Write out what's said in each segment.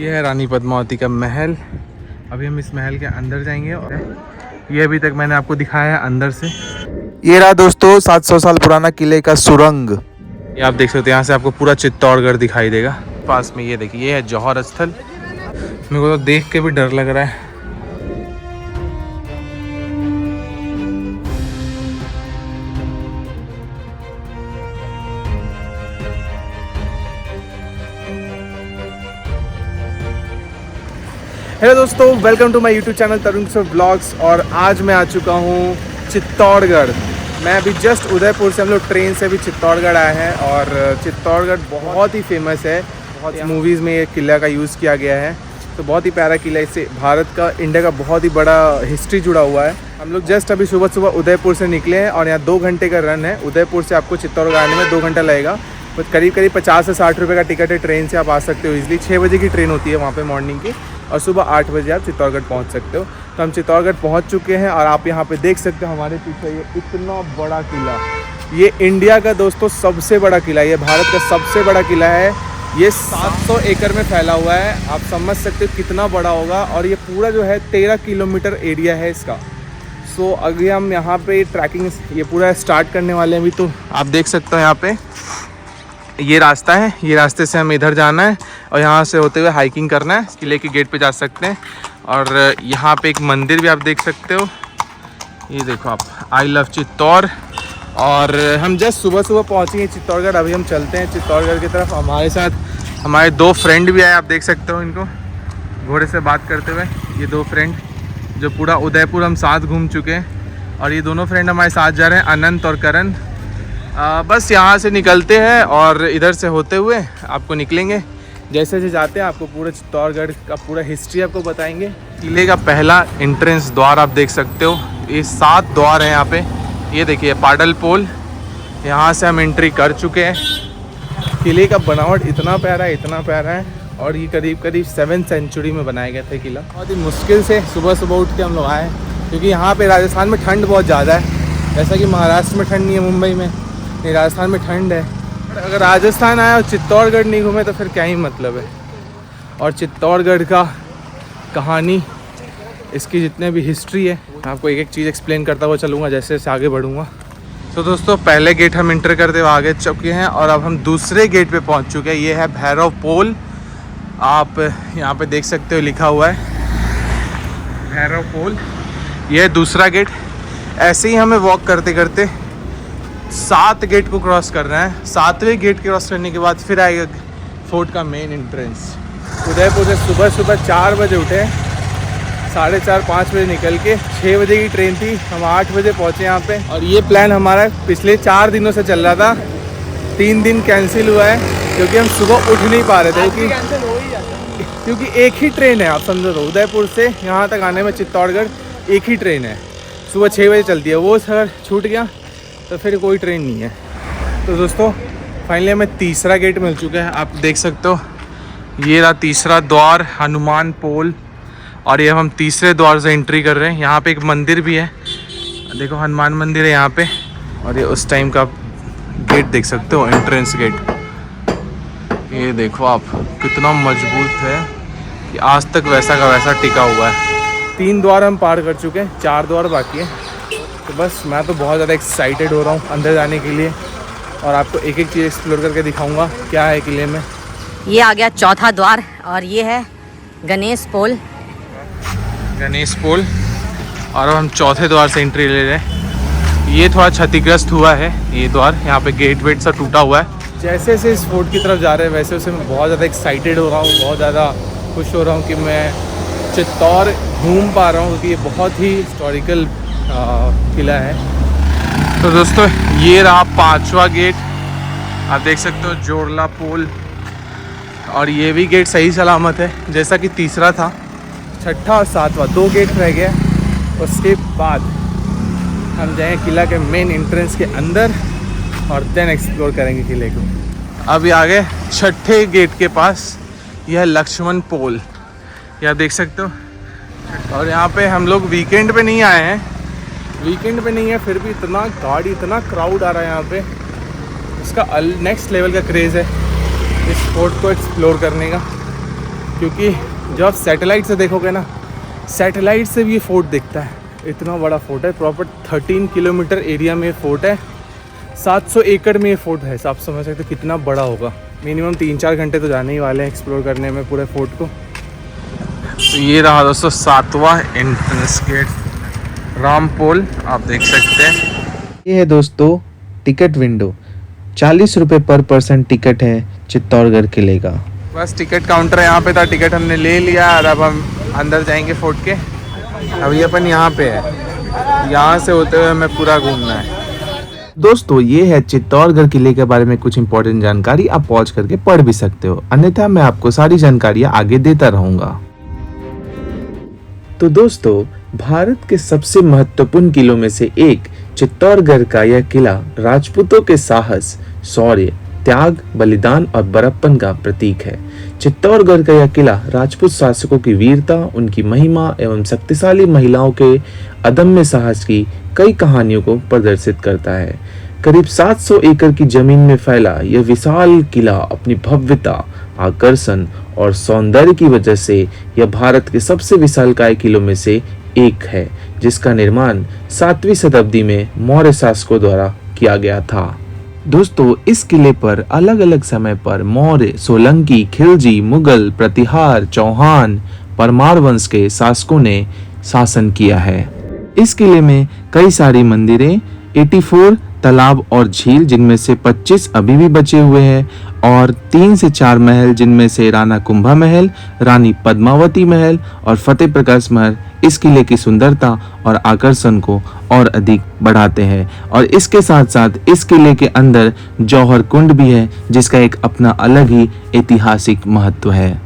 ये है रानी पद्मावती का महल। अभी हम इस महल के अंदर जाएंगे और ये अभी तक मैंने आपको दिखाया है अंदर से। ये रहा दोस्तों 700 साल पुराना किले का सुरंग। ये आप देख सकते हो, यहाँ से आपको पूरा चित्तौड़गढ़ दिखाई देगा। पास में ये देखिए, ये है जौहर स्थल। मेरे को तो देख के भी डर लग रहा है। हेलो दोस्तों, welcome to my YouTube channel Tarun Kishore blogs. और आज मैं आ चुका हूँ चित्तौड़गढ़। मैं अभी जस्ट उदयपुर से, हम लोग ट्रेन से भी चित्तौड़गढ़ आए हैं। और चित्तौड़गढ़ बहुत ही फेमस है, बहुत मूवीज़ में ये किला का यूज़ किया गया है। तो बहुत ही प्यारा किला, इससे भारत का, इंडिया का बहुत ही बड़ा हिस्ट्री जुड़ा हुआ है। हम लोग जस्ट अभी सुबह सुबह उदयपुर से निकले हैं और यहाँ 2 घंटे का रन है। उदयपुर से आपको चित्तौड़गढ़ आने में 2 घंटा लगेगा। बट करीब 50 से 60 रुपये का टिकट है। ट्रेन से आप आ सकते हो इजीली। 6 बजे की ट्रेन होती है वहाँ पे मॉर्निंग की, और सुबह 8 बजे आप चित्तौड़गढ़ पहुँच सकते हो। तो हम चित्तौड़गढ़ पहुँच चुके हैं और आप यहाँ पे देख सकते हो हमारे पीछे ये इतना बड़ा किला। ये इंडिया का दोस्तों सबसे बड़ा किला, ये भारत का सबसे बड़ा किला है। ये 700 एकड़ में फैला हुआ है। आप समझ सकते हो कितना बड़ा होगा। और ये पूरा जो है 13 किलोमीटर एरिया है इसका। सो अभी हम यहाँ पे ट्रैकिंग ये पूरा स्टार्ट करने वाले हैं। अभी तो आप देख सकते हो यहाँ पे ये रास्ता है, ये रास्ते से हमें इधर जाना है और यहाँ से होते हुए हाइकिंग करना है। किले के गेट पे जा सकते हैं। और यहाँ पे एक मंदिर भी आप देख सकते हो, ये देखो आप, आई लव चित्तौड़। और हम जस्ट सुबह सुबह पहुँचेंगे चित्तौड़गढ़। अभी हम चलते हैं चित्तौड़गढ़ की तरफ। हमारे साथ हमारे 2 फ्रेंड भी आए, आप देख सकते हो इनको घोड़े से बात करते हुए। ये 2 फ्रेंड जो पूरा उदयपुर हम साथ घूम चुके हैं। और ये दोनों फ्रेंड हमारे साथ जा रहे हैं, अनंत और करण। बस यहाँ से निकलते हैं और इधर से होते हुए आपको निकलेंगे। जैसे जैसे जाते हैं आपको पूरा चित्तौड़गढ़ का पूरा हिस्ट्री आपको बताएंगे। किले का पहला एंट्रेंस द्वार आप देख सकते हो। ये 7 द्वार हैं यहाँ पे। ये देखिए पाडल पोल, यहाँ से हम एंट्री कर चुके हैं। किले का बनावट इतना प्यारा है, इतना प्यारा है। और ये करीब 7th सेंचुरी में बनाया गया था किला। बहुत ही मुश्किल से सुबह सुबह उठ के हम लोग आए, क्योंकि यहाँ पे राजस्थान में ठंड बहुत ज़्यादा है। जैसा कि महाराष्ट्र में ठंड नहीं है, मुंबई में नहीं, राजस्थान में ठंड है। अगर राजस्थान आया और चित्तौड़गढ़ नहीं घूमे तो फिर क्या ही मतलब है। और चित्तौड़गढ़ का कहानी, इसकी जितने भी हिस्ट्री है, मैं आपको एक एक चीज़ एक्सप्लेन करता हुआ चलूँगा जैसे जैसे आगे बढ़ूँगा। तो दोस्तों पहले गेट हम इंटर करते हुए आगे चुके हैं और अब हम दूसरे गेट पे पहुंच चुके हैं। ये है भैरव पोल। आप यहाँ पे देख सकते हो लिखा हुआ है भैरव पोल। ये है दूसरा गेट। ऐसे ही हमें वॉक करते करते 7 गेट को क्रॉस करना है। 7वें गेट क्रॉस करने के बाद फिर आएगा फोर्ट का मेन एंट्रेंस। उदयपुर से सुबह सुबह 4 बजे उठे, 4:30-5 बजे निकल के 6 बजे की ट्रेन थी। हम 8 बजे पहुँचे यहाँ पे। और ये प्लान हमारा पिछले 4 दिनों से चल रहा था। 3 दिन कैंसिल हुआ है क्योंकि हम सुबह उठ नहीं पा रहे थे, क्योंकि एक ही ट्रेन है। आप समझो तो उदयपुर से यहाँ तक आने में चित्तौड़गढ़ एक ही ट्रेन है, सुबह 6 बजे चलती है। वो अगर छूट गया तो फिर कोई ट्रेन नहीं है। तो दोस्तों फाइनली हमें तीसरा गेट मिल चुका है। आप देख सकते हो ये रहा तीसरा द्वार, हनुमान पोल। और ये हम तीसरे द्वार से एंट्री कर रहे हैं। यहाँ पे एक मंदिर भी है, देखो हनुमान मंदिर है यहाँ पे। और ये उस टाइम का गेट देख सकते हो, एंट्रेंस गेट। ये देखो आप, कितना मजबूत है कि आज तक वैसा का वैसा टिका हुआ है। 3 द्वार हम पार कर चुके हैं, 4 द्वार बाकी है। तो बस मैं तो बहुत ज़्यादा एक्साइटेड हो रहा हूँ अंदर जाने के लिए। और आपको एक एक चीज़ एक्सप्लोर करके दिखाऊँगा क्या है किले में। ये आ गया चौथा द्वार और ये है गणेश पोल। गणेश पोल। और अब हम चौथे द्वार से एंट्री ले रहे हैं। ये थोड़ा क्षतिग्रस्त हुआ है ये द्वार, यहाँ पे गेट वेट सा टूटा हुआ है। जैसे जैसे इस फोर्ट की तरफ जा रहे हैं वैसे वैसे मैं बहुत ज़्यादा एक्साइटेड हो रहा हूँ, बहुत ज़्यादा खुश हो रहा हूँ कि मैं चित्तौड़ घूम पा रहा हूँ, क्योंकि ये बहुत ही हिस्टोरिकल किला है। तो दोस्तों ये रहा 5वां गेट, आप देख सकते हो, जोड़ला पोल। और ये भी गेट सही सलामत है जैसा कि तीसरा था। 6ठा और 7वां 2 गेट रह गए। उसके बाद हम जाएंगे किला के मेन एंट्रेंस के अंदर और देन एक्सप्लोर करेंगे किले को। अभी आगे 6ठे गेट के पास यह है लक्ष्मण पोल, ये आप देख सकते हो। और यहाँ पे हम लोग वीकेंड पे नहीं आए हैं, वीकेंड पे नहीं है, फिर भी इतना गाड़ी, इतना क्राउड आ रहा है यहाँ पे। इसका नेक्स्ट लेवल का क्रेज़ है इस फोर्ट को एक्सप्लोर करने का, क्योंकि जब आप सैटेलाइट से देखोगे ना, सैटेलाइट से भी ये फोर्ट दिखता है। इतना बड़ा फोर्ट है, प्रॉपर 13 किलोमीटर एरिया में ये फोर्ट है, 700 एकड़ में ये फोर्ट है। आप समझ सकते हो कितना बड़ा होगा। मिनिमम 3-4 घंटे तो जाने ही वाले हैं एक्सप्लोर करने में पूरे फोर्ट को। तो ये रहा दोस्तों 7वां एंट्रेंस गेट, रामपोल, आप देख सकते हैं। ये है दोस्तों टिकट विंडो, 40 रुपये पर पर्सन टिकट है चित्तौड़गढ़ किले का। बस टिकट काउंटर यहाँ पे था, टिकट हमने ले लिया और अब हम अंदर जाएंगे फोर्ट के। अभी अपन यहाँ पे है, यहाँ से होते हुए हमें पूरा घूमना है। दोस्तों ये है चित्तौड़गढ़ किले के बारे में कुछ इंपॉर्टेंट जानकारी, आप पॉज करके पढ़ भी सकते हो, अन्यथा मैं आपको सारी जानकारियाँ आगे देता रहूँगा। तो दोस्तों भारत के सबसे महत्वपूर्ण किलों में से एक चित्तौड़गढ़ का यह किला राजपूतों के साहस, शौर्य, त्याग, बलिदान और बड़प्पन का प्रतीक है। चित्तौड़गढ़ का यह किला राजपूत शासकों की वीरता, उनकी महिमा एवं शक्तिशाली महिलाओं के अदम्य साहस की कई कहानियों को प्रदर्शित करता है। करीब 700 एकड़ की जमीन में फैला यह विशाल किला अपनी भव्यता, आकर्षण और सौंदर्य की वजह से यह भारत के सबसे विशालकाय किलों में से एक है, जिसका निर्माण 7वीं शताब्दी में मौर्य शासकों द्वारा किया गया था। दोस्तों इस किले पर अलग अलग समय पर मौर्य, सोलंकी, खिलजी, मुगल, प्रतिहार, चौहान, परमार वंश के शासकों ने शासन किया है। इस किले में कई सारी मंदिरें, 84 तालाब और झील जिनमें से 25 अभी भी बचे हुए हैं, और 3 से 4 महल जिनमें से राणा कुंभा महल, रानी पद्मावती महल और फतेह प्रकाश महल इस किले की सुंदरता और आकर्षण को और अधिक बढ़ाते हैं। और इसके साथ साथ इस किले के अंदर जौहर कुंड भी है, जिसका एक अपना अलग ही ऐतिहासिक महत्व है।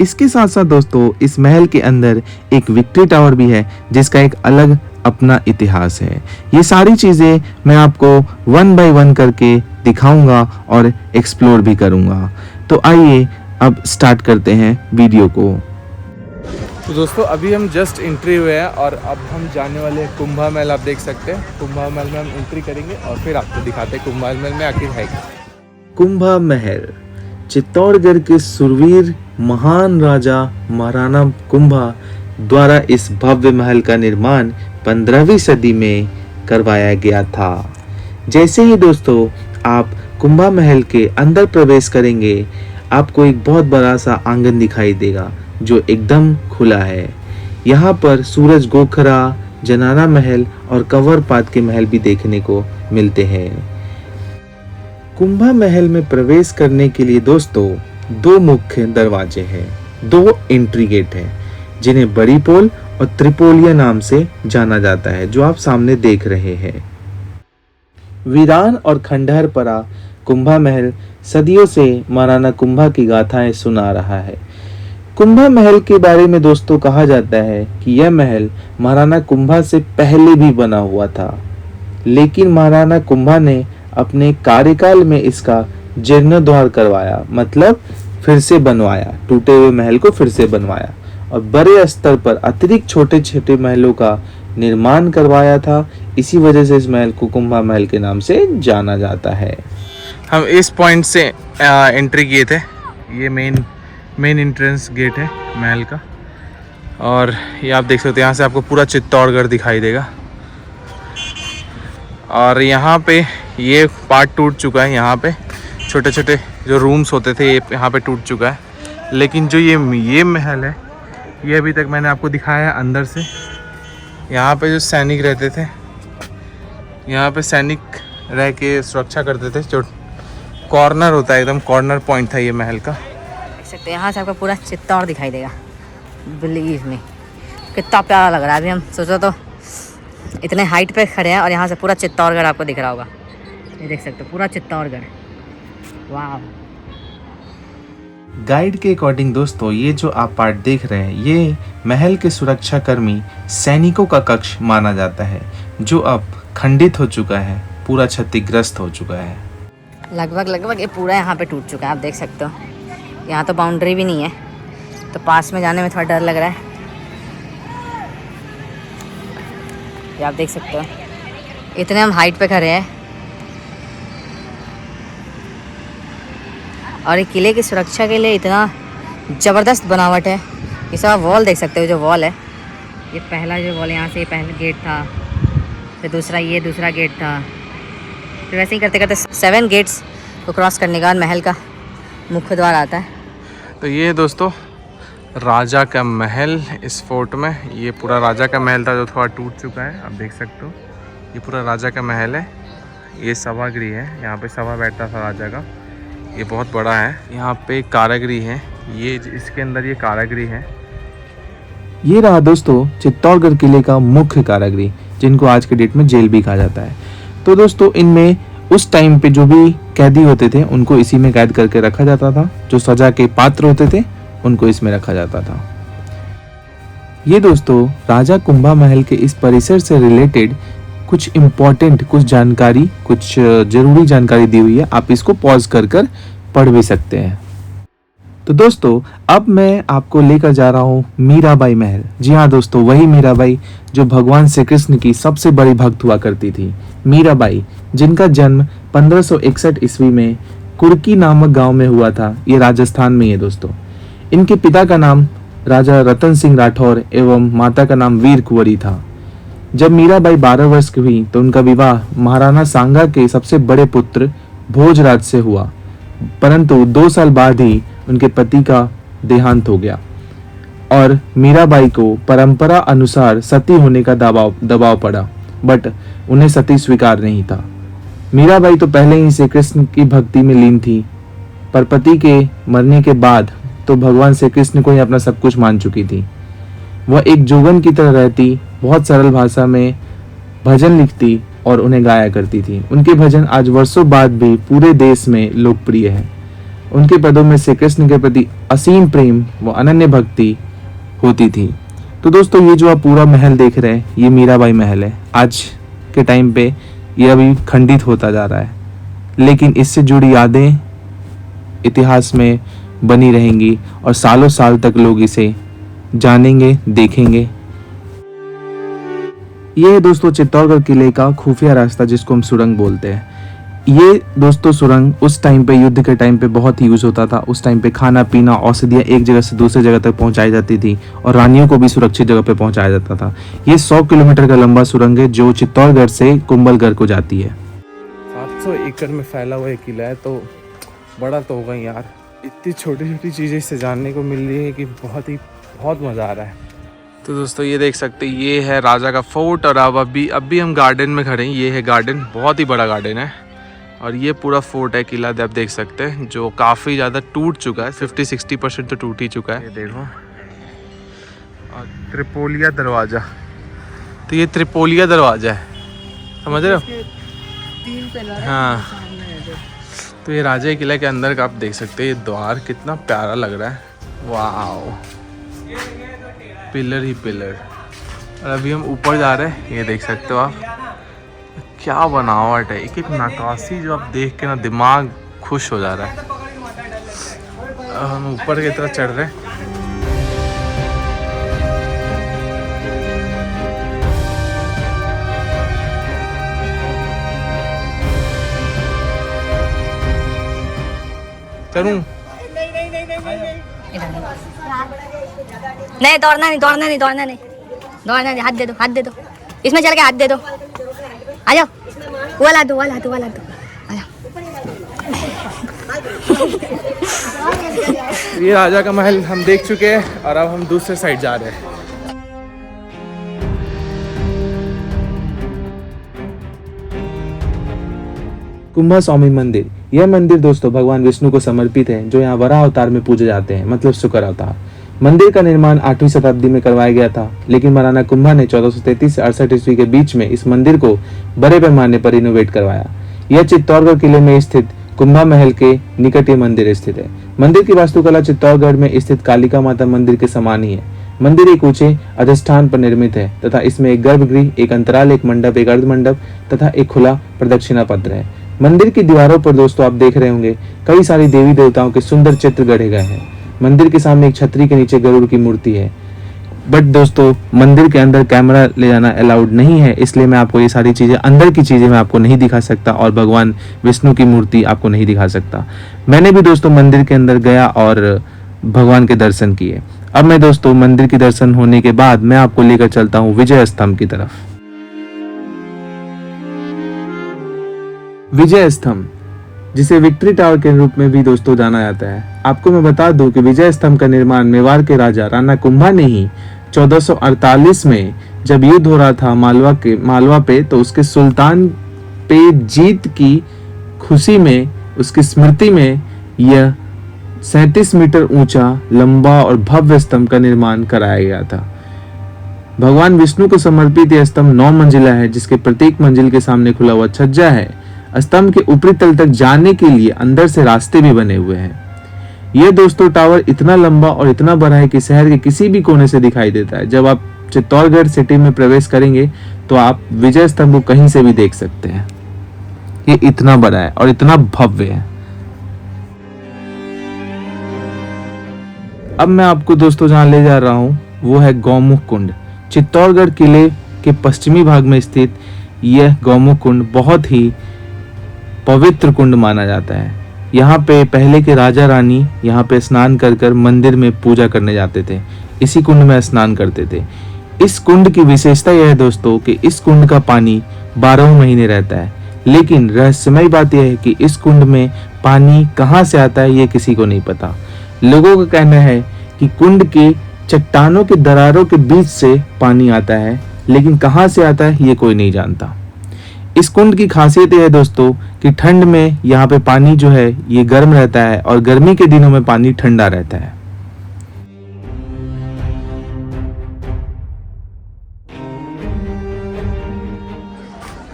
इसके साथ साथ दोस्तों इस महल के अंदर एक विक्ट्री टावर भी है, जिसका एक अलग अपना इतिहास है। ये सारी चीजें मैं आपको 1 बाय 1 करके दिखाऊंगा और एक्सप्लोर भी करूंगा। तो आइए अब स्टार्ट करते हैं वीडियो को। तो दोस्तों अभी हम जस्ट एंट्री हुए हैं और अब हम जाने वाले हैं कुंभा महल। आप देख सकते हैं कुंभा महल में हम एंट्री करेंगे और फिर आपको दिखाते हैं कुंभा महल में आखिर है क्या। कुंभा महल चित्तौड़गढ़ के सुरवीर महान राजा महाराणा कुंभा द्वारा इस भव्य महल का निर्माण 15वीं सदी में करवाया गया था। जैसे ही दोस्तों आप कुंभा महल के अंदर प्रवेश करेंगे, आपको एक बहुत बड़ा सा आंगन दिखाई देगा जो एकदम खुला है। यहाँ पर सूरज गोखरा, जनाना महल और कंवरपात के महल भी देखने को मिलते हैं। कुंभा महल में प्रवेश करने के लिए दोस्तों 2 मुख्य दरवाजे हैं, 2 एंट्री गेट हैं, जिन्हें बड़ी पोल और त्रिपोलिया नाम से जाना जाता है, जो आप सामने देख रहे हैं। वीरान और खंडहर परा कुंभा महल सदियों से महाराणा कुंभा की गाथाएं सुना रहा है। कुंभा महल के बारे में दोस्तों कहा जाता है कि यह महल महाराणा कुंभा से पहले भी बना हुआ था, लेकिन महाराणा कुंभा ने अपने कार्यकाल में इसका जीर्णोद्धार करवाया, मतलब फिर से बनवाया, टूटे हुए महल को फिर से बनवाया और बड़े स्तर पर अतिरिक्त छोटे छोटे महलों का निर्माण करवाया था। इसी वजह से इस महल को कुंभा महल के नाम से जाना जाता है। हम इस पॉइंट से एंट्री किए थे, ये मेन एंट्रेंस गेट है महल का, और ये आप देख सकते हैं यहाँ से आपको पूरा चित्तौड़गढ़ दिखाई देगा। और यहाँ पे ये पार्ट टूट चुका है, यहाँ पे छोटे छोटे जो रूम्स होते थे ये यहाँ पे टूट चुका है, लेकिन जो ये महल है ये अभी तक मैंने आपको दिखाया है अंदर से। यहाँ पे जो सैनिक रहते थे, यहाँ पे सैनिक रह के सुरक्षा करते थे, जो कॉर्नर होता है एकदम कॉर्नर पॉइंट था ये महल का। देख सकते हैं यहाँ से आपको पूरा चित्तौड़ दिखाई देगा। बिलीव में कितना प्यारा लग रहा है। अभी हम सोचो तो इतने हाइट पे खड़े हैं और यहाँ से पूरा चित्तौड़गढ़ आपको दिख रहा होगा। ये देख सकते हो पूरा चित्तौड़गढ़। वाह। गाइड के अकॉर्डिंग दोस्तों ये जो आप पार्ट देख रहे हैं, ये महल के सुरक्षा कर्मी सैनिकों का कक्ष माना जाता है, जो अब खंडित हो चुका है, पूरा क्षतिग्रस्त हो चुका है। लगभग ये पूरा यहाँ पे टूट चुका है। आप देख सकते हो यहाँ तो बाउंड्री भी नहीं है, तो पास में जाने में थोड़ा डर लग रहा है। ये आप देख सकते हो इतने हम हाइट पे खड़े हैं और एक किले की सुरक्षा के लिए इतना ज़बरदस्त बनावट है। ये सब वॉल देख सकते हो, जो वॉल है, ये पहला जो वॉल यहाँ से पहला गेट था, फिर दूसरा ये दूसरा गेट था, फिर वैसे ही करते करते 7 गेट्स को क्रॉस करने के बाद महल का मुख्य द्वार आता है। तो ये दोस्तों राजा का महल इस फोर्ट में, ये पूरा राजा का महल था जो थोड़ा टूट चुका है, आप देख सकते हो। ये पूरा राजा का महल है। ये सभागृह है, यहाँ पे सभा बैठता था राजा का। ये बहुत बड़ा है। यहाँ पे कारागृह है, ये इसके अंदर ये कारागृह है। ये रहा दोस्तों चित्तौड़गढ़ किले का मुख्य कारागृह, जिनको आज के डेट में जेल भी कहा जाता है। तो दोस्तों इनमें उस टाइम पे जो भी कैदी होते थे उनको इसी में कैद करके रखा जाता था। जो सजा के पात्र होते थे उनको इसमें रखा जाता था। ये दोस्तों राजा कुंभा महल के इस परिसर से रिलेटेड कुछ इम्पोर्टेंट कुछ जानकारी, कुछ जरूरी जानकारी दी हुई है। आप इसको पॉज कर पढ़ भी सकते हैं। तो दोस्तों अब मैं आपको लेकर जा रहा हूँ मीराबाई महल। जी हाँ दोस्तों, वही मीराबाई जो भगवान श्री कृष्ण की सबसे बड़ी भक्त हुआ करती थी। मीराबाई जिनका जन्म 1561 ईस्वी में कुर्की नामक गांव में हुआ था। ये राजस्थान में है दोस्तों। इनके पिता का नाम राजा रतन सिंह राठौर एवं माता का नाम वीर कुंवरी था। जब मीराबाई 12 वर्ष की हुई तो उनका विवाह महाराणा सांगा के सबसे बड़े पुत्र भोजराज से हुआ, परंतु 2 साल बाद ही उनके पति का देहांत हो गया और मीराबाई को परंपरा अनुसार सती होने का दबाव पड़ा, बट उन्हें सती स्वीकार नहीं था। मीराबाई तो पहले ही से कृष्ण की भक्ति में लीन थी, पर पति के मरने के बाद तो भगवान श्री कृष्ण को ही अपना सब कुछ मान चुकी थी। वह एक जोगन की तरह रहती, बहुत सरल भाषा में भजन लिखती और उन्हें गाया करती थी। उनके भजन आज वर्षों बाद भी पूरे देश में लोकप्रिय है। उनके पदों में श्री कृष्ण के प्रति असीम प्रेम व अनन्य भक्ति होती थी। तो दोस्तों ये जो आप पूरा महल देख रहे हैं ये मीराबाई महल है। आज के टाइम पे ये अभी खंडित होता जा रहा है, लेकिन इससे जुड़ी यादें इतिहास में बनी रहेंगी और सालों साल तक लोग इसे जानेंगे, देखेंगे। ये है दोस्तों चित्तौड़गढ़ किले का खुफिया रास्ता, जिसको हम सुरंग बोलते हैं। ये दोस्तों सुरंग उस टाइम पे, युद्ध के टाइम पे बहुत ही यूज होता था। उस टाइम पे खाना पीना औषधियाँ एक जगह से दूसरी जगह तक पहुंचाई जाती थी और रानियों को भी सुरक्षित जगह पे पहुंचाया जाता था। ये 100 किलोमीटर का लंबा सुरंग है जो चित्तौड़गढ़ से कुंभलगढ़ को जाती है। 700 एकड़ में फैला हुआ एक किला है, तो बड़ा तो होगा यार। इतनी छोटी छोटी चीज़ें इससे जानने को मिल रही है कि बहुत मज़ा आ रहा है। तो दोस्तों ये देख सकते हैं, ये है राजा का फोर्ट और अब अभी हम गार्डन में खड़े हैं। ये है गार्डन, बहुत ही बड़ा गार्डन है और ये पूरा फोर्ट है, किला आप देख सकते हैं, जो काफ़ी ज़्यादा टूट चुका है। 50-60% तो टूट ही चुका है। ये देखो, और त्रिपोलिया दरवाज़ा, तो ये त्रिपोलिया दरवाज़ा है, समझ रहे हो? हाँ, तो ये राजा किला के अंदर का आप देख सकते हैं। ये द्वार कितना प्यारा लग रहा है, वाह, पिलर ही पिलर। और अभी हम ऊपर जा रहे हैं, ये देख सकते हो आप, क्या बनावट है, एक एक नक्काशी जो आप देख के ना दिमाग खुश हो जा रहा है। अब हम ऊपर की तरफ चढ़ रहे हैं। चलूं? नहीं दौड़ना नहीं, हाथ दे दो, इसमें चल के हाथ दे दो। आ जाओ, वाला दो। आ जाओ। ये राजा का महल हम देख चुके हैं और अब हम दूसरे साइड जा रहे हैं। कुंभा स्वामी मंदिर, यह मंदिर दोस्तों भगवान विष्णु को समर्पित है, जो यहाँ वराह अवतार में पूजे जाते हैं, मतलब शुक्र अवतार। मंदिर का निर्माण 8वीं शताब्दी में करवाया गया था, लेकिन महाराणा कुंभा ने 1433 से 68 ईस्वी के बीच में इस मंदिर को बड़े पैमाने पर रिनोवेट करवाया। यह चित्तौड़गढ़ किले में स्थित कुंभा महल के निकट ये मंदिर स्थित है। मंदिर की वास्तुकला चित्तौड़गढ़ में स्थित कालिका माता मंदिर के समान ही है। मंदिर एक ऊंचे अधिष्ठान पर निर्मित है तथा इसमें एक गर्भगृह, एक अंतराल, एक मंडप, एक अर्ध मंडप तथा एक खुला प्रदक्षिणा पत्र है। मंदिर की दीवारों पर दोस्तों आप देख रहे होंगे कई सारी देवी देवताओं के सुंदर चित्र गढ़े गए हैं। मंदिर के सामने एक छतरी के नीचे गरुड़ की मूर्ति है। बट दोस्तों मंदिर के अंदर कैमरा ले जाना अलाउड नहीं है, इसलिए मैं आपको ये सारी चीजें, अंदर की चीजें मैं आपको नहीं दिखा सकता और भगवान विष्णु की मूर्ति आपको नहीं दिखा सकता। मैंने भी दोस्तों मंदिर के अंदर गया और भगवान के दर्शन किए। अब मैं दोस्तों मंदिर के दर्शन होने के बाद मैं आपको लेकर चलता हूँ विजय स्तंभ की तरफ। विजय स्तंभ, जिसे विक्ट्री टावर के रूप में भी दोस्तों जाना जाता है। आपको मैं बता दूं कि विजय स्तंभ का निर्माण मेवाड़ के राजा राणा कुंभा ने ही 1448 में जब युद्ध हो रहा था मालवा पे, तो उसके सुल्तान पे जीत की खुशी में, उसकी स्मृति में यह 37 मीटर ऊंचा, लंबा और भव्य स्तंभ का निर्माण कराया गया था। भगवान विष्णु को समर्पित यह स्तंभ 9 मंजिला है, जिसके प्रत्येक मंजिल के सामने खुला हुआ छज्जा है। स्तंभ के ऊपरी तल तक जाने के लिए अंदर से रास्ते भी बने हुए हैं। यह दोस्तों टावर इतना लंबा और इतना बड़ा है कि शहर के किसी भी कोने से दिखाई देता है। जब आप चित्तौड़गढ़ सिटी में प्रवेश करेंगे तो आप विजय स्तंभ को कहीं से भी देख सकते हैं। ये इतना बड़ा है और इतना भव्य है। अब मैं आपको दोस्तों जहां ले जा रहा हूं वो है गौमुख कुंड। चित्तौड़गढ़ किले के पश्चिमी भाग में स्थित यह गौमुख कुंड बहुत ही पवित्र कुंड माना जाता है। यहाँ पे पहले के राजा रानी यहाँ पे स्नान कर कर मंदिर में पूजा करने जाते थे, इसी कुंड में स्नान करते थे। इस कुंड की विशेषता यह है दोस्तों कि इस कुंड का पानी 12 महीने रहता है, लेकिन रहस्यमय बात यह है कि इस कुंड में पानी कहाँ से आता है ये किसी को नहीं पता। लोगों का कहना है कि कुंड के चट्टानों के दरारों के बीच से पानी आता है, लेकिन कहाँ से आता है ये कोई नहीं जानता। इस कुंड की खासियत यह है दोस्तों कि ठंड में यहाँ पे पानी जो है ये गर्म रहता है और गर्मी के दिनों में पानी ठंडा रहता है।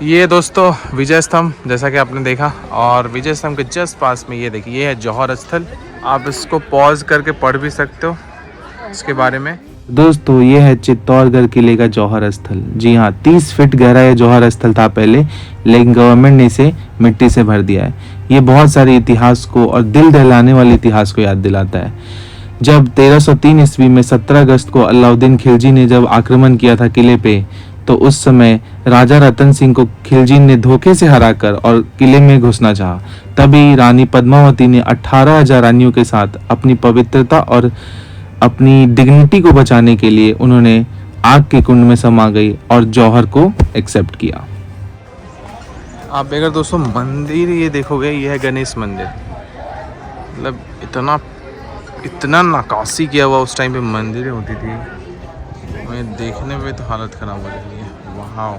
ये दोस्तों विजय स्तंभ जैसा कि आपने देखा, और विजय स्तंभ के जस्ट पास में ये देखिए ये है जौहर स्थल। आप इसको पॉज करके पढ़ भी सकते हो इसके बारे में। दोस्तों ये है चित्तौड़गढ़ किले का जौहर स्थल। जी हाँ, 30 फीट गहरा ये जौहर स्थल था पहले, लेकिन गवर्नमेंट ने इसे मिट्टी से भर दिया है। ये बहुत सारे इतिहास को और दिल दहलाने वाले इतिहास को याद दिलाता है। जब 1303 ईस्वी में 17 अगस्त को अलाउद्दीन खिलजी ने जब आक्रमण किया था किले पे, तो उस समय राजा रतन सिंह को खिलजी ने धोखे से हराकर और किले में घुसना चाहा। तभी रानी पद्मावती ने 18,000 रानियों के साथ अपनी पवित्रता और अपनी डिग्निटी को बचाने के लिए उन्होंने आग के कुंड में समा गई और जौहर को एक्सेप्ट किया। आप अगर दोस्तों मंदिर ये देखोगे, ये है गणेश मंदिर। मतलब इतना नक्काशी किया हुआ उस टाइम पे मंदिरें होती थी, मैं देखने में तो हालत खराब हो रही है। वाह,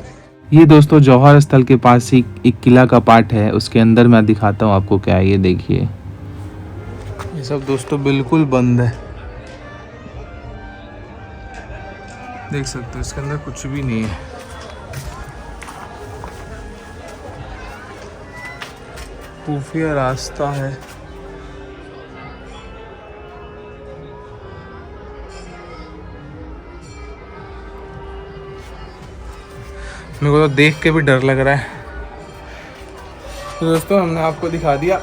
ये दोस्तों जौहर स्थल के पास ही एक किला का पार्ट है, उसके अंदर मैं दिखाता हूँ आपको क्या है। ये देखिए, ये सब दोस्तों बिल्कुल बंद है, देख सकते हो इसके अंदर कुछ भी नहीं है। खुफिया रास्ता है। मेरे को तो देख के भी डर लग रहा है। तो दोस्तों हमने आपको दिखा दिया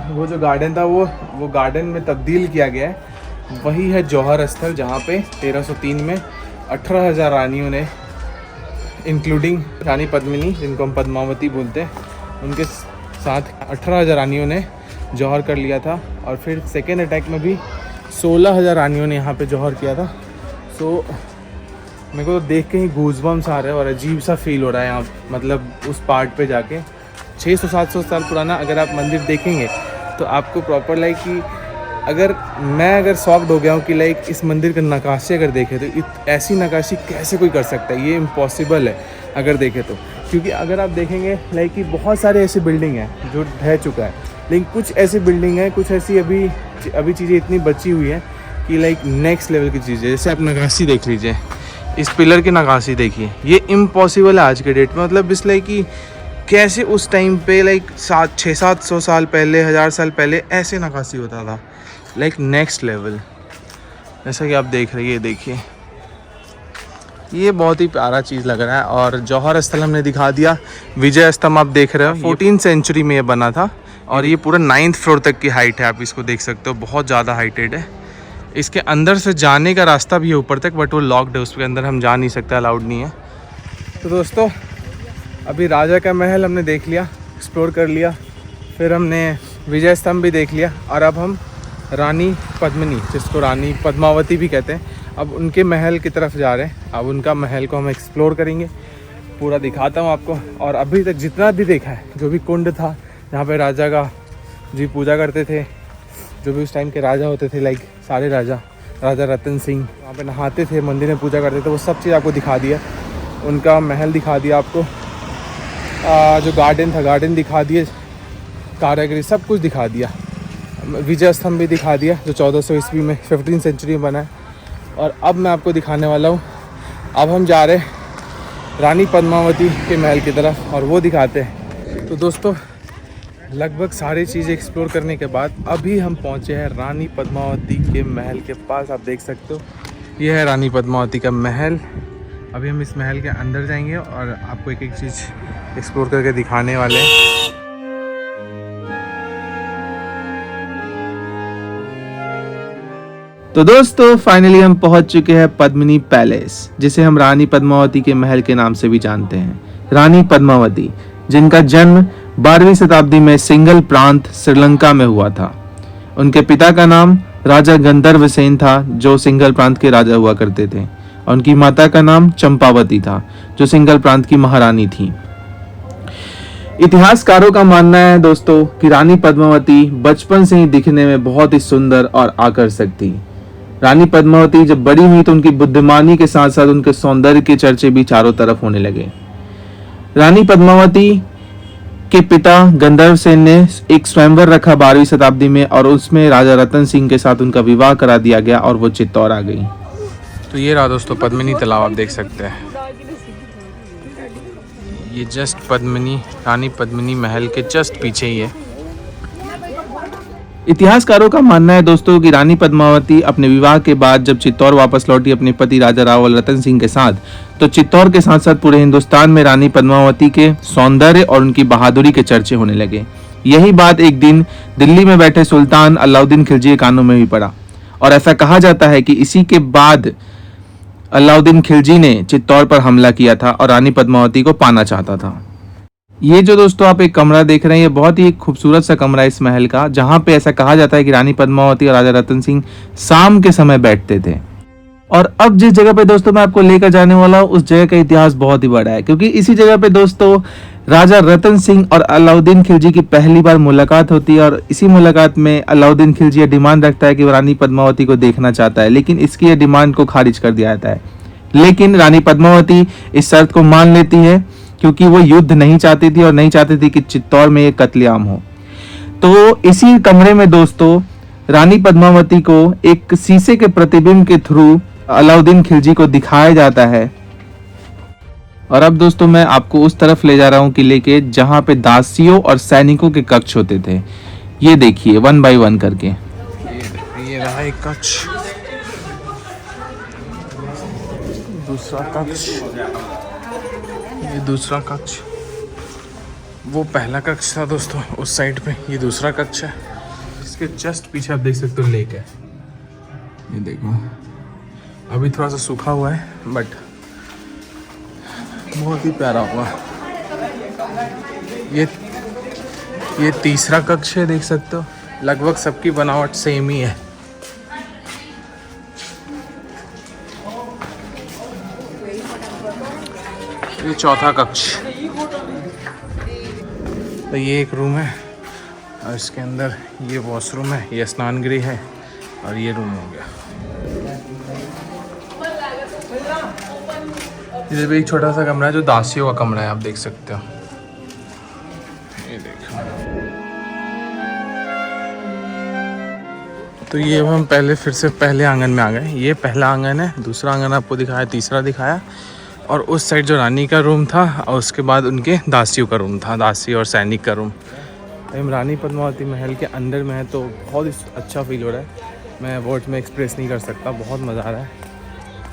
वो जो गार्डन था वो गार्डन में तब्दील किया गया है। वही है जौहर स्थल, जहाँ पे 1303 में 18,000 रानियों ने, इंक्लूडिंग रानी पद्मिनी जिनको हम पद्मावती बोलते हैं, उनके साथ 18,000 रानियों ने जौहर कर लिया था। और फिर सेकेंड अटैक में भी 16,000 रानियों ने यहाँ पे जौहर किया था। सो मेरे को तो देख के ही गूज़बम्स आ रहे हैं और अजीब सा फील हो रहा है यहाँ, मतलब उस पार्ट पे जाके। 600-700 साल पुराना अगर आप मंदिर देखेंगे तो आपको प्रॉपर लाइक कि अगर सॉक्ड हो गया हूँ कि लाइक इस मंदिर का नक्काशी अगर देखे तो ऐसी नक्काशी कैसे कोई कर सकता है, ये इम्पॉसिबल है अगर देखे तो। क्योंकि अगर आप देखेंगे लाइक कि बहुत सारे ऐसी बिल्डिंग हैं जो ढह चुका है, लेकिन कुछ ऐसी बिल्डिंग है, कुछ ऐसी अभी चीज़ें इतनी बची हुई हैं कि लाइक नेक्स्ट लेवल की चीज़ें। जैसे आप नक्काशी देख लीजिए, इस पिलर की नक्काशी देखिए, ये इम्पॉसिबल है आज के डेट में। मतलब इस लाइक कि कैसे उस टाइम पे लाइक 600-700 साल पहले, 1000 साल पहले ऐसे नक्काशी होता था, लाइक नेक्स्ट लेवल। जैसा कि आप देख रहे हैं, देखिए ये बहुत ही प्यारा चीज़ लग रहा है। और जौहर स्थल हमने दिखा दिया। विजय स्तंभ आप देख रहे हो, 14th सेंचुरी में ये बना था और ये पूरा 9th फ्लोर तक की हाइट है। आप इसको देख सकते हो, बहुत ज़्यादा हाइटेड है। इसके अंदर से जाने का रास्ता भी है ऊपर तक, बट वो लॉक्ड है, उसके अंदर हम जा नहीं सकते, अलाउड नहीं है। तो दोस्तों अभी राजा का महल हमने देख लिया, एक्सप्लोर कर लिया, फिर हमने विजय स्तंभ भी देख लिया, और अब हम रानी पद्मिनी, जिसको रानी पद्मावती भी कहते हैं, अब उनके महल की तरफ जा रहे हैं। अब उनका महल को हम एक्सप्लोर करेंगे, पूरा दिखाता हूँ आपको। और अभी तक जितना भी देखा है, जो भी कुंड था जहाँ पे राजा का जी पूजा करते थे, जो भी उस टाइम के राजा होते थे, लाइक सारे राजा रतन सिंह वहाँ पे नहाते थे, मंदिर में पूजा करते थे, वो सब चीज़ आपको दिखा दिया। उनका महल दिखा दिया आपको, जो गार्डन था गार्डन दिखा दिए, कारागिरी सब कुछ दिखा दिया। विजय स्तंभ भी दिखा दिया जो 1400 ईस्वी में 15वीं सेंचुरी में बना है। और अब मैं आपको दिखाने वाला हूँ, अब हम जा रहे हैं रानी पद्मावती के महल की तरफ और वो दिखाते हैं। तो दोस्तों लगभग सारी चीज़ें एक्सप्लोर करने के बाद अभी हम पहुँचे हैं रानी पद्मावती के महल के पास। आप देख सकते हो ये है रानी पद्मावती का महल। अभी हम इस महल के अंदर जाएंगे और आपको एक एक चीज़ एक्सप्लोर करके दिखाने वाले हैं। तो दोस्तों फाइनली हम पहुंच चुके हैं पद्मिनी पैलेस, जिसे हम रानी पद्मावती के महल के नाम से भी जानते हैं। रानी पद्मावती जिनका जन्म 12वीं शताब्दी में सिंघल प्रांत श्रीलंका में हुआ था। उनके पिता का नाम राजा गंधर्व सेन था, जो सिंघल प्रांत के राजा हुआ करते थे। और उनकी माता का नाम चंपावती था, जो सिंघल प्रांत की महारानी थी। इतिहासकारों का मानना है दोस्तों कि रानी पद्मावती बचपन से ही दिखने में बहुत ही सुंदर और आकर्षक थी। रानी पद्मावती जब बड़ी हुई तो उनकी बुद्धिमानी के साथ साथ उनके सौंदर्य के चर्चे भी चारों तरफ होने लगे। रानी पद्मावती के पिता गंधर्व सेन ने एक स्वयंवर रखा 12वीं शताब्दी में, और उसमें राजा रतन सिंह के साथ उनका विवाह करा दिया गया और वो चित्तौड़ आ गई। तो ये रहा दोस्तों पद्मिनी तालाब, आप देख सकते हैं। ये जस्ट पद्मिनी, रानी पद्मिनी महल के जस्ट पीछे ही है। इतिहासकारों का मानना है दोस्तों कि रानी पद्मावती अपने विवाह के बाद जब चित्तौड़ वापस लौटी अपने पति राजा रावल रतन सिंह के साथ, तो चित्तौड़ के साथ साथ पूरे हिंदुस्तान में रानी पद्मावती के सौंदर्य और उनकी बहादुरी के चर्चे होने लगे। यही बात एक दिन दिल्ली में बैठे सुल्तान अलाउद्दीन खिलजी के कानों में भी पड़ा, और ऐसा कहा जाता है कि इसी के बाद अलाउद्दीन खिलजी ने चित्तौड़ पर हमला किया था और रानी पद्मावती को पाना चाहता था। ये जो दोस्तों आप एक कमरा देख रहे हैं, ये बहुत ही खूबसूरत सा कमरा है इस महल का, जहाँ पे ऐसा कहा जाता है कि रानी पद्मावती और राजा रतन सिंह शाम के समय बैठते थे। और अब जिस जगह पे दोस्तों मैं आपको लेकर जाने वाला हूँ, उस जगह का इतिहास बहुत ही बड़ा है, क्योंकि इसी जगह पे दोस्तों राजा रतन सिंह और अलाउद्दीन खिलजी की पहली बार मुलाकात होती है। और इसी मुलाकात में अलाउद्दीन खिलजी डिमांड रखता है कि वो रानी पद्मावती को देखना चाहता है, लेकिन इसकी ये डिमांड को खारिज कर दिया जाता है। लेकिन रानी पद्मावती इस शर्त को मान लेती है, क्योंकि वो युद्ध नहीं चाहती थी और नहीं चाहती थी कि चित्तौड़ में ये कत्लेआम हो। तो इसी कमरे में दोस्तों रानी पद्मावती को एक शीशे के प्रतिबिंब के थ्रू अलाउद्दीन खिलजी को दिखाया जाता है। और अब दोस्तों मैं आपको उस तरफ ले जा रहा हूँ किले के, जहाँ पे दासियों और सैनिकों के कक्ष होते थे। ये देखिए 1 बाय 1 करके। ये रहा एक कक्ष, दूसरा कक्ष, ये दूसरा कक्ष, वो पहला कक्ष था दोस्तों उस साइड पे, ये दूसरा कक्ष है। इसके जस्ट पीछे आप देख सकते हो लेक है, ये देखो अभी थोड़ा सा सूखा हुआ है, बट बहुत ही प्यारा हुआ। ये तीसरा कक्ष है, देख सकते हो लगभग सबकी बनावट सेम ही है। ये चौथा कक्ष, तो ये एक रूम है और इसके अंदर ये वॉशरूम है, ये स्नान गृह है और ये रूम हो गया। इधर भी एक छोटा सा कमरा है जो दासियों का कमरा है, आप देख सकते हो। ये देखो, तो ये हम फिर से पहले आंगन में आ गए। ये पहला आंगन है, दूसरा आंगन आपको दिखाया, तीसरा दिखाया, और उस साइड जो रानी का रूम था और उसके बाद उनके दासियों का रूम था, दासी और सैनिक का रूम। हम रानी पद्मावती महल के अंदर में है तो बहुत ही अच्छा फील हो रहा है, मैं वर्ड में एक्सप्रेस नहीं कर सकता, बहुत मज़ा आ रहा है।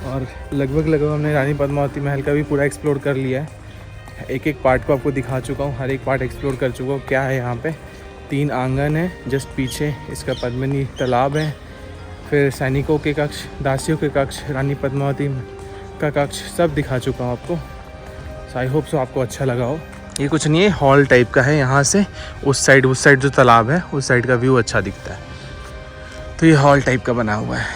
और लगभग हमने रानी पद्मावती महल का भी पूरा एक्सप्लोर कर लिया है। एक एक पार्ट को आपको दिखा चुका हूँ, हर एक पार्ट एक्सप्लोर कर चुका हूँ। क्या है यहाँ पे 3 आंगन है, जस्ट पीछे इसका पद्मिनी तालाब है, फिर सैनिकों के कक्ष, दासियों के कक्ष, रानी पद्मावती का कक्ष, सब दिखा चुका हूँ आपको। सो आई होप सो आपको अच्छा लगा हो। ये कुछ नहीं है, हॉल टाइप का है, यहाँ से उस साइड जो तालाब है उस साइड का व्यू अच्छा दिखता है। तो ये हॉल टाइप का बना हुआ है।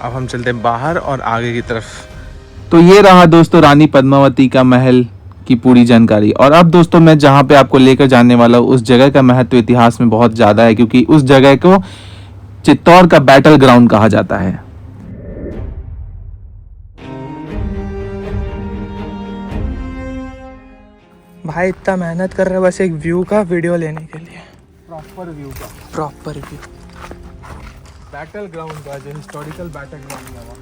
अब हम चलते हैं बाहर और आगे की तरफ। तो ये रहा दोस्तों रानी पद्मावती का महल की पूरी जानकारी। और अब दोस्तों मैं जहाँ पे आपको लेकर जाने वाला हूँ उस जगह का महत्व इतिहास में बहुत ज़्यादा है, क्योंकि उस जगह को चित्तौड़ का बैटल ग्राउंड कहा जाता है। भाई इतना मेहनत कर रहे हैं बस एक व्यू का वीडियो लेने के लिए। प्रॉपर व्यू का, प्रॉपर व्यू। बैटल ग्राउंड का, जो हिस्टोरिकल बैटल ग्राउंड है वहाँ।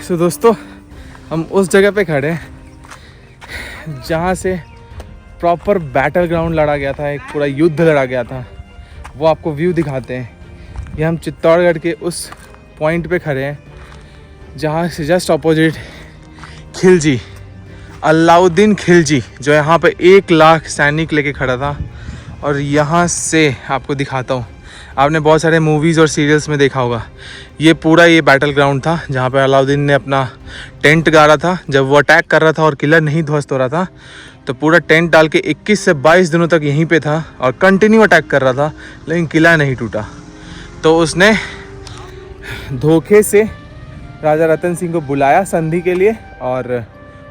तो दोस्तों हम उस जगह पे खड़े हैं जहाँ से प्रॉपर बैटल ग्राउंड लड़ा गया था, एक पूरा युद्ध लड़ा गया था। वो आपको व्यू दिखाते हैं। ये हम चित्तौड़गढ़ के उस पॉइंट पे खड़े हैं जहाँ से जस्ट ऑपोजिट खिलजी, अलाउद्दीन खिलजी, जो यहाँ पे 1 लाख सैनिक लेके खड़ा था। और यहाँ से आपको दिखाता हूँ, आपने बहुत सारे मूवीज़ और सीरियल्स में देखा होगा, ये पूरा ये बैटल ग्राउंड था जहाँ पे अलाउद्दीन ने अपना टेंट गाड़ा था। जब वो अटैक कर रहा था और किला नहीं ध्वस्त हो रहा था तो पूरा टेंट डाल के 21 से 22 दिनों तक यहीं पे था और कंटिन्यू अटैक कर रहा था, लेकिन किला नहीं टूटा। तो उसने धोखे से राजा रतन सिंह को बुलाया संधि के लिए, और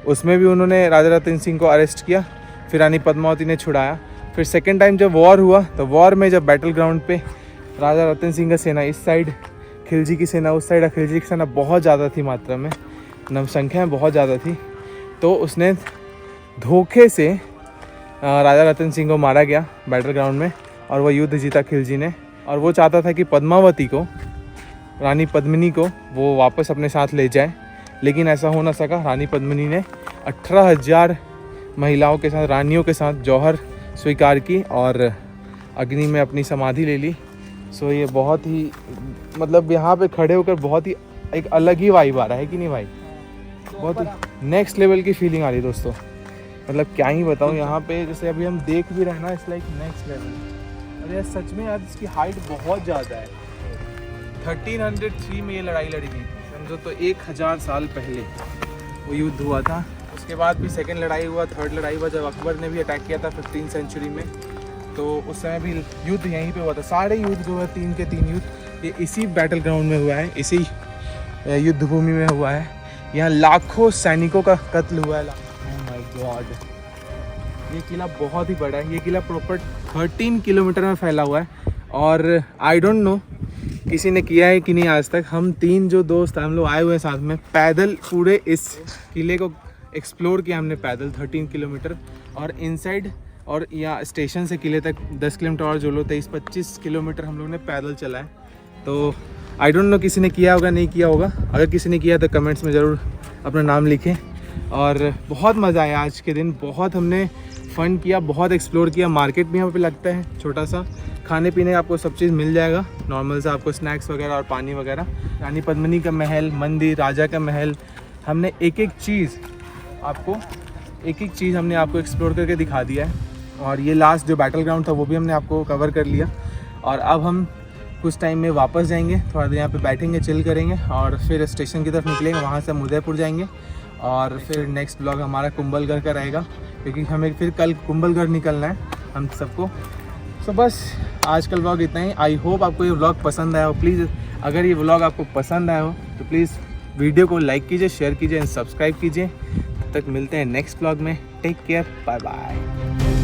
उसमें भी उन्होंने राजा रतन सिंह को अरेस्ट किया। फिर रानी पद्मावती ने छुड़ाया। फिर सेकेंड टाइम जब वॉर हुआ तो वॉर में जब बैटल ग्राउंड पे राजा रतन सिंह का सेना इस साइड, खिलजी की सेना उस साइड, खिलजी की सेना बहुत ज़्यादा थी मात्रा में, संख्या में बहुत ज़्यादा थी, तो उसने धोखे से राजा रतन सिंह को मारा गया बैटल ग्राउंड में, और वह युद्ध जीता खिलजी ने। और वो चाहता था कि पद्मावती को, रानी पद्मिनी को वो वापस अपने साथ ले जाए, लेकिन ऐसा हो ना सका। रानी पद्मिनी ने 18,000 महिलाओं के साथ, रानियों के साथ जौहर स्वीकार की और अग्नि में अपनी समाधि ले ली। सो ये बहुत ही, मतलब यहाँ पे खड़े होकर बहुत ही एक अलग ही वाइब आ रहा है कि नहीं भाई? बहुत ही नेक्स्ट लेवल की फीलिंग आ रही है दोस्तों। मतलब क्या ही बताऊँ, यहाँ पे जैसे अभी हम देख भी रहे हैं ना, इट्स लाइक नेक्स्ट लेवल। अरे सच में यार इसकी हाइट बहुत ज़्यादा है। 1303 में ये लड़ाई लड़ी गई, समझो तो 1000 साल पहले वो युद्ध हुआ था। उसके बाद भी सेकेंड लड़ाई हुआ, थर्ड लड़ाई हुआ जब अकबर ने भी अटैक किया था 15th सेंचुरी में, तो उस समय भी युद्ध यहीं पे हुआ था। सारे युद्ध जो है 3 के 3 युद्ध ये इसी बैटल ग्राउंड में हुआ है, इसी युद्ध भूमि में हुआ है। यहाँ लाखों सैनिकों का कत्ल हुआ है। ओह माय गॉड, ये किला बहुत ही बड़ा है। ये किला प्रॉपर 13 किलोमीटर में फैला हुआ है, और आई डोंट नो किसी ने किया है कि नहीं आज तक। हम 3 जो दोस्त हम लोग आए हुए हैं साथ में, पैदल पूरे इस किले को एक्सप्लोर किया हमने पैदल 13 किलोमीटर। और इनसाइड और यहाँ स्टेशन से किले तक 10 किलोमीटर और जो लो 23-25 किलोमीटर हम लोग ने पैदल चला है। तो आई डोंट नो किसी ने किया होगा नहीं किया होगा। अगर किसी ने किया तो कमेंट्स में ज़रूर अपना नाम लिखें। और बहुत मज़ा आया आज के दिन, बहुत हमने फ़न किया, बहुत एक्सप्लोर किया। मार्केट भी यहाँ पे लगता है छोटा सा, खाने पीने आपको सब चीज़ मिल जाएगा नॉर्मल सा, आपको स्नैक्स वगैरह और पानी वगैरह। रानी पद्मिनी का महल, मंदिर, राजा का महल, हमने एक एक चीज़ हमने आपको एक्सप्लोर करके दिखा दिया है। और ये लास्ट जो बैटल ग्राउंड था वो भी हमने आपको कवर कर लिया। और अब हम कुछ टाइम में वापस जाएंगे, थोड़ा देर यहाँ पे बैठेंगे, चिल करेंगे और फिर स्टेशन की तरफ निकलेंगे। वहाँ से हम उदयपुर जाएंगे और फिर नेक्स्ट ब्लॉग हमारा कुंभलगढ़ का रहेगा, क्योंकि हमें फिर कल कुंभलगढ़ निकलना है हम सबको। तो बस आज का व्लॉग इतना ही। आई होप आपको ये व्लॉग पसंद आया हो। प्लीज़ अगर ये व्लॉग आपको पसंद आया हो तो प्लीज़ वीडियो को लाइक कीजिए, शेयर कीजिए एंड सब्सक्राइब कीजिए। तब तक मिलते हैं नेक्स्ट व्लॉग में। Take care, bye bye.